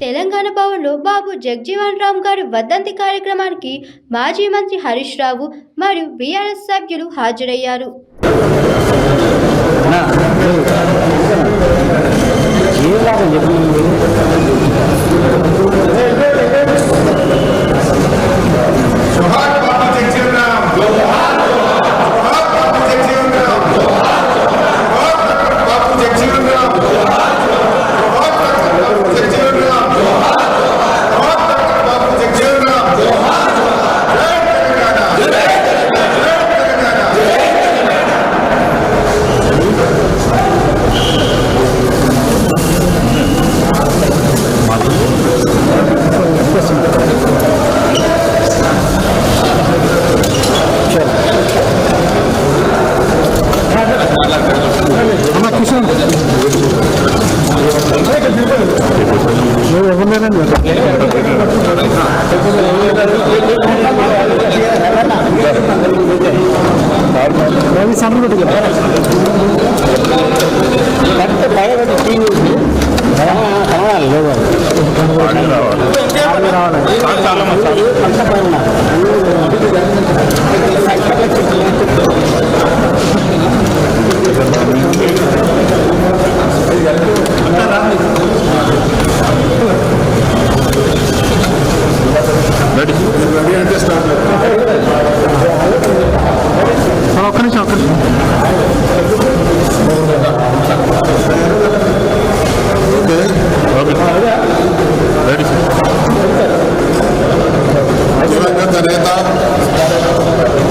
తెలంగాణ భవన్లో బాబు జగ్జీవన్ రామ్ గారి వర్ధంతి కార్యక్రమానికి మాజీ మంత్రి హరీష్ రావు మరియు బీఆర్ఎస్ సభ్యులు హాజరయ్యారు.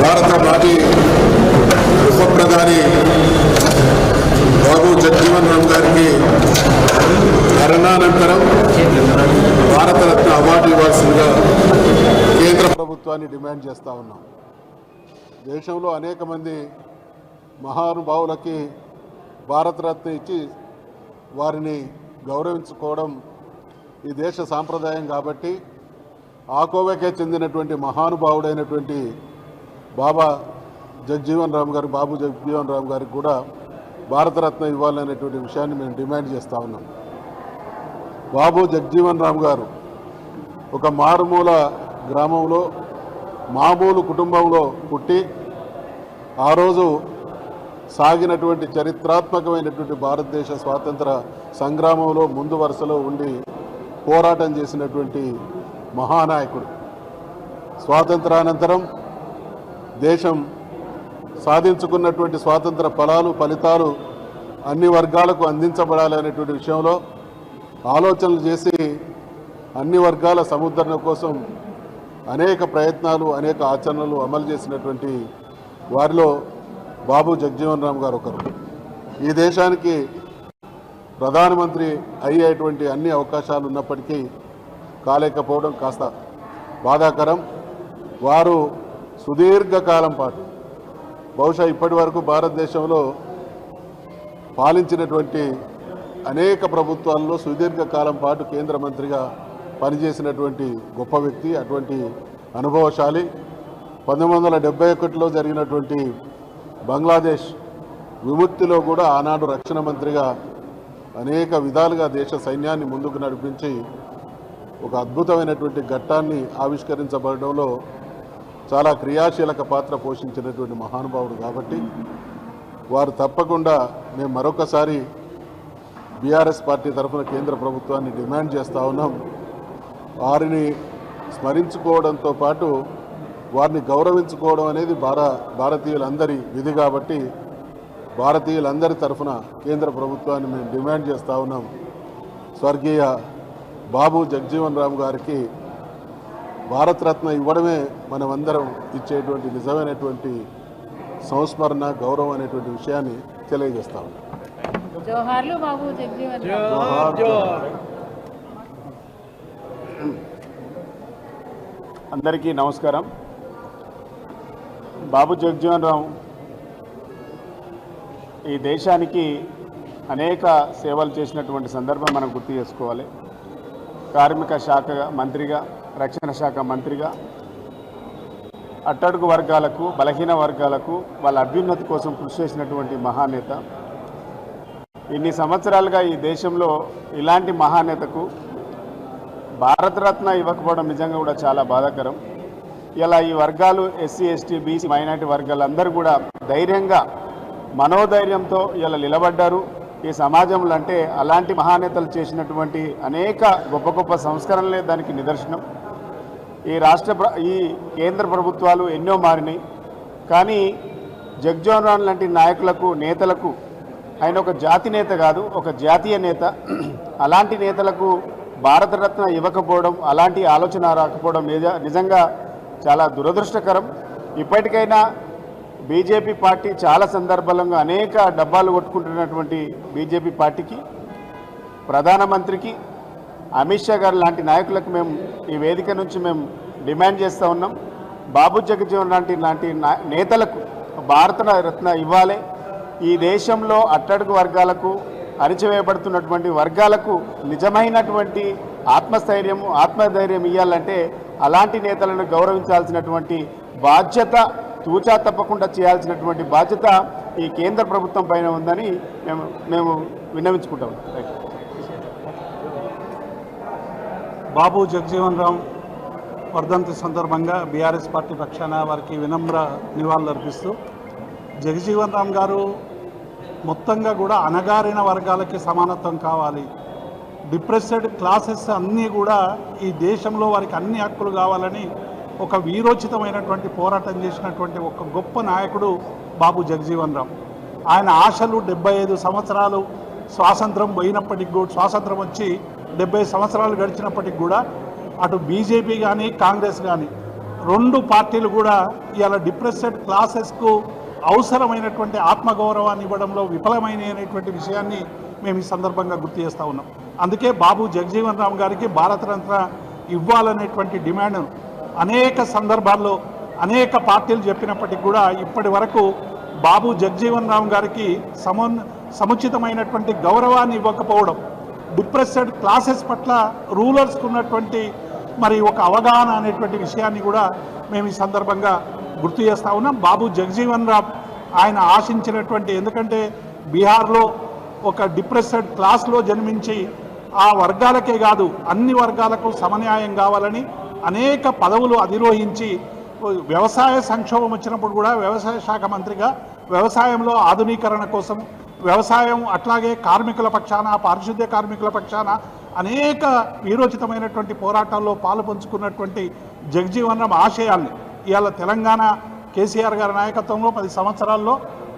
భారత మాజీ ఉప ప్రధాని బాబు జగ్జీవన్ రామ్ గారికి మరణానంతరం భారతరత్న అవార్డు ఇవ్వాల్సిందిగా కేంద్ర ప్రభుత్వాన్ని డిమాండ్ చేస్తూ ఉన్నాం. దేశంలో అనేక మంది మహానుభావులకి భారతరత్న ఇచ్చి వారిని గౌరవించుకోవడం ఈ దేశ సాంప్రదాయం కాబట్టి ఆ కోవకే చెందినటువంటి మహానుభావుడైనటువంటి బాబు జగ్జీవన్ రామ్ గారికి కూడా భారతరత్న ఇవ్వాలనేటువంటి విషయాన్ని మేము డిమాండ్ చేస్తూ ఉన్నాం. బాబు జగ్జీవన్ రామ్ గారు ఒక మారుమూల గ్రామంలో మామూలు కుటుంబంలో పుట్టి ఆ రోజు సాగినటువంటి చరిత్రాత్మకమైనటువంటి భారతదేశ స్వాతంత్ర సంగ్రామంలో ముందు వరుసలో ఉండి పోరాటం చేసినటువంటి మహానాయకుడు. స్వాతంత్రానంతరం దేశం సాధించుకున్నటువంటి స్వాతంత్ర ఫలితాలు అన్ని వర్గాలకు అందించబడాలనేటువంటి విషయంలో ఆలోచనలు చేసి అన్ని వర్గాల సముద్ధరణ కోసం అనేక ప్రయత్నాలు అనేక ఆచరణలు అమలు చేసినటువంటి వారిలో బాబు జగ్జీవన్ రామ్ గారు ఒకరు. ఈ దేశానికి ప్రధానమంత్రి అయ్యేటువంటి అన్ని అవకాశాలు ఉన్నప్పటికీ కాలేకపోవడం కాస్త బాధాకరం. వారు సుదీర్ఘకాలం పాటు బహుశా ఇప్పటి వరకు భారతదేశంలో పాలించినటువంటి అనేక ప్రభుత్వాల్లో సుదీర్ఘకాలం పాటు కేంద్ర మంత్రిగా పనిచేసినటువంటి గొప్ప వ్యక్తి, అటువంటి అనుభవశాలి. 1971లో జరిగినటువంటి బంగ్లాదేశ్ విముక్తిలో కూడా ఆనాడు రక్షణ మంత్రిగా అనేక విధాలుగా దేశ సైన్యాన్ని ముందుకు నడిపించి ఒక అద్భుతమైనటువంటి ఘట్టాన్ని ఆవిష్కరించబడడంలో చాలా క్రియాశీలక పాత్ర పోషించినటువంటి మహానుభావుడు కాబట్టి వారు తప్పకుండా మేము మరొకసారి బీఆర్ఎస్ పార్టీ తరఫున కేంద్ర ప్రభుత్వాన్ని డిమాండ్ చేస్తూ ఉన్నాం. వారిని స్మరించుకోవడంతో పాటు వారిని గౌరవించుకోవడం అనేది భారతీయులందరి విధి కాబట్టి భారతీయులందరి తరఫున కేంద్ర ప్రభుత్వాన్ని మేము డిమాండ్ చేస్తూ ఉన్నాం. స్వర్గీయ బాబు జగ్జీవన్ రామ్ గారికి భారతరత్న ఇవ్వడమే మనమందరం ఇచ్చేటువంటి నిజమైనటువంటి సంస్మరణ, గౌరవం అనేటువంటి విషయాన్ని తెలియజేస్తా ఉన్నాం. జోహార్లు బాబు జగ్జీవన్ అందరికీ నమస్కారం. బాబు జగ్జీవన్ రామ్ ఈ దేశానికి అనేక సేవలు చేసినటువంటి సందర్భం మనం గుర్తు చేసుకోవాలి. కార్మిక శాఖ మంత్రిగా, రక్షణ శాఖ మంత్రిగా అట్టడుగు వర్గాలకు, బలహీన వర్గాలకు వాళ్ళ అభ్యున్నతి కోసం కృషి చేసినటువంటి మహానేత. ఇన్ని సంవత్సరాలుగా ఈ దేశంలో ఇలాంటి మహానేతకు భారతరత్న ఇవ్వకపోవడం నిజంగా కూడా చాలా బాధాకరం. ఇలా ఈ వర్గాలు ఎస్సీ ఎస్టీ బీసీ మైనారిటీ వర్గాలందరూ కూడా ధైర్యంగా మనోధైర్యంతో ఇలా నిలబడ్డారు ఈ సమాజంలో. అంటే అలాంటి మహానేతలు చేసినటువంటి అనేక గొప్ప గొప్ప సంస్కరణలే దానికి నిదర్శనం. ఈ కేంద్ర ప్రభుత్వాలు ఎన్నో మారినాయి, కానీ జగ్జీవన్ రామ్ లాంటి నాయకులకు నేతలకు, ఆయన ఒక జాతి నేత కాదు, ఒక జాతీయ నేత. అలాంటి నేతలకు భారతరత్న ఇవ్వకపోవడం, అలాంటి ఆలోచన రాకపోవడం నిజంగా చాలా దురదృష్టకరం. ఇప్పటికైనా బీజేపీ పార్టీ చాలా సందర్భాల్లో అనేక డబ్బాలు కొట్టుకుంటున్నటువంటి బీజేపీ పార్టీకి, ప్రధానమంత్రికి, అమిత్ షా గారు లాంటి నాయకులకు మేము ఈ వేదిక నుంచి మేము డిమాండ్ చేస్తూ ఉన్నాం. బాబు జగజీవన్ లాంటి నేతలకు భారతరత్న ఇవ్వాలి. ఈ దేశంలో అట్టడుగు వర్గాలకు, అణిచివేయబడుతున్నటువంటి వర్గాలకు నిజమైనటువంటి ఆత్మధైర్యం ఇవ్వాలంటే అలాంటి నేతలను గౌరవించాల్సినటువంటి బాధ్యత, తూచా తప్పకుండా చేయాల్సినటువంటి బాధ్యత ఈ కేంద్ర ప్రభుత్వం పైన ఉందని మేము విన్నవించుకుంటాం. బాబు జగజీవన్ రామ్ వర్ధంతి సందర్భంగా బీఆర్ఎస్ పార్టీ పక్షాన వారికి వినమ్ర నివాళులర్పిస్తూ, జగజీవన్ రామ్ గారు మొత్తంగా కూడా అణగారిన వర్గాలకి సమానత్వం కావాలి, డిప్రెస్డ్ క్లాసెస్ అన్నీ కూడా ఈ దేశంలో వారికి అన్ని హక్కులు కావాలని ఒక వీరోచితమైనటువంటి పోరాటం చేసినటువంటి ఒక గొప్ప నాయకుడు బాబు జగజీవన్ రామ్. ఆయన ఆశలు 75 సంవత్సరాలు స్వాతంత్రం పోయినప్పటికి కూడా, స్వాతంత్రం వచ్చి 70 సంవత్సరాలు గడిచినప్పటికి కూడా అటు బీజేపీ కానీ కాంగ్రెస్ కానీ రెండు పార్టీలు కూడా ఇవాళ డిప్రెస్డ్ క్లాసెస్కు అవసరమైనటువంటి ఆత్మగౌరవాన్ని ఇవ్వడంలో విఫలమైనటువంటి విషయాన్ని మేము ఈ సందర్భంగా గుర్తు చేస్తూ ఉన్నాం. అందుకే బాబు జగజీవన్ రామ్ గారికి భారతరత్న ఇవ్వాలనేటువంటి డిమాండ్ అనేక సందర్భాల్లో అనేక పార్టీలు చెప్పినప్పటికీ కూడా ఇప్పటి వరకు బాబు జగజీవన్ రామ్ గారికి సముచితమైనటువంటి గౌరవాన్ని ఇవ్వకపోవడం, డిప్రెస్డ్ క్లాసెస్ పట్ల రూలర్స్కు ఉన్నటువంటి మరి ఒక అవగాహన అనేటువంటి విషయాన్ని కూడా మేము ఈ సందర్భంగా గుర్తు చేస్తూ ఉన్నాం. బాబు జగజీవన్ రామ్ ఆయన ఆశించినటువంటి, ఎందుకంటే బీహార్లో ఒక డిప్రెస్డ్ క్లాస్లో జన్మించి ఆ వర్గాలకే కాదు అన్ని వర్గాలకు సమన్యాయం కావాలని అనేక పదవులు అధిరోహించి వ్యవసాయ సంక్షోభం వచ్చినప్పుడు కూడా వ్యవసాయ శాఖ మంత్రిగా వ్యవసాయంలో ఆధునీకరణ కోసం, వ్యవసాయం అట్లాగే కార్మికుల పక్షాన, పారిశుద్ధ్య కార్మికుల పక్షాన అనేక వీరోచితమైనటువంటి పోరాటాల్లో పాలు పంచుకున్నటువంటి జగజీవన్ రామ్ ఆశయాల్ని ఇవాళ తెలంగాణ కేసీఆర్ గారి నాయకత్వంలో 10 సంవత్సరాల్లో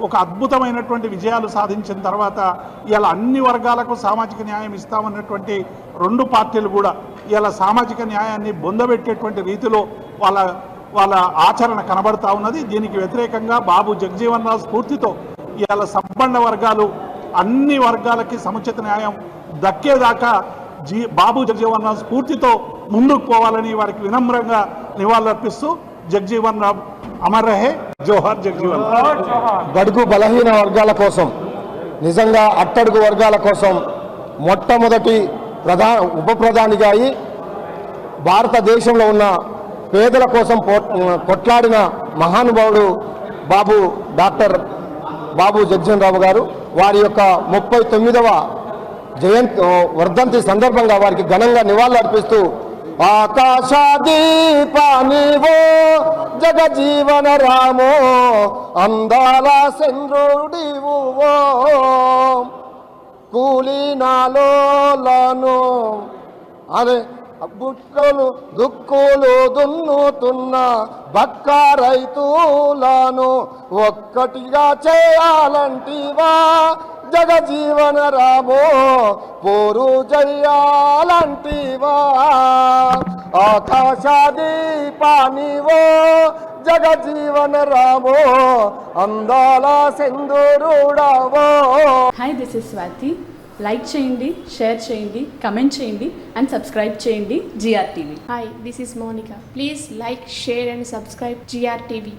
ఒక అద్భుతమైనటువంటి విజయాలు సాధించిన తర్వాత ఇవాళ అన్ని వర్గాలకు సామాజిక న్యాయం ఇస్తామన్నటువంటి రెండు పార్టీలు కూడా ఇవాళ సామాజిక న్యాయాన్ని బొందబెట్టేటువంటి రీతిలో వాళ్ళ ఆచరణ కనబడతా ఉన్నది. దీనికి వ్యతిరేకంగా బాబు జగజీవన్ రామ్ స్ఫూర్తితో ఇవాళ సంపన్న వర్గాలు అన్ని వర్గాలకి సముచిత న్యాయం దక్కేదాకా బాబు జగజీవన్ రామ్ స్ఫూర్తితో ముందుకు పోవాలని వారికి వినమ్రంగా నివాళులర్పిస్తూ జగజీవన్ రామ్ అమర్ రహే, జోహార్ జగజీవన్ రామ్. బడుగు బలహీన వర్గాల కోసం, నిజంగా అట్టడుగు వర్గాల కోసం మొట్టమొదటి ఉప ప్రధానిగా అయి భారతదేశంలో ఉన్న పేదల కోసం కొట్లాడిన మహానుభావుడు డాక్టర్ బాబు జగజీవన్ రామ్ గారు. వారి యొక్క 39వ వర్ధంతి సందర్భంగా వారికి ఘనంగా నివాళులు అర్పిస్తూ, ఆకాశదీపానివో జగజీవన రామో అందాల చంద్రుడివో కూలినాలోను అదే బుక్కలు దుక్కులు దున్నుతున్న బక్క రైతులను ఒక్కటిగా చేయాలంటివా జగజీవన రామో పోరు జయాలంటివా ఆకాశదీపానివో జగజీవన రామో అందాల చంద్రుడవో. Hi, this is Swathi. Like చేయండి, షేర్ చేయండి, కమెంట్ చేయండి అండ్ సబ్స్క్రైబ్ చేయండి GR TV. Hi, this is Monica. Please like, share and subscribe GR TV.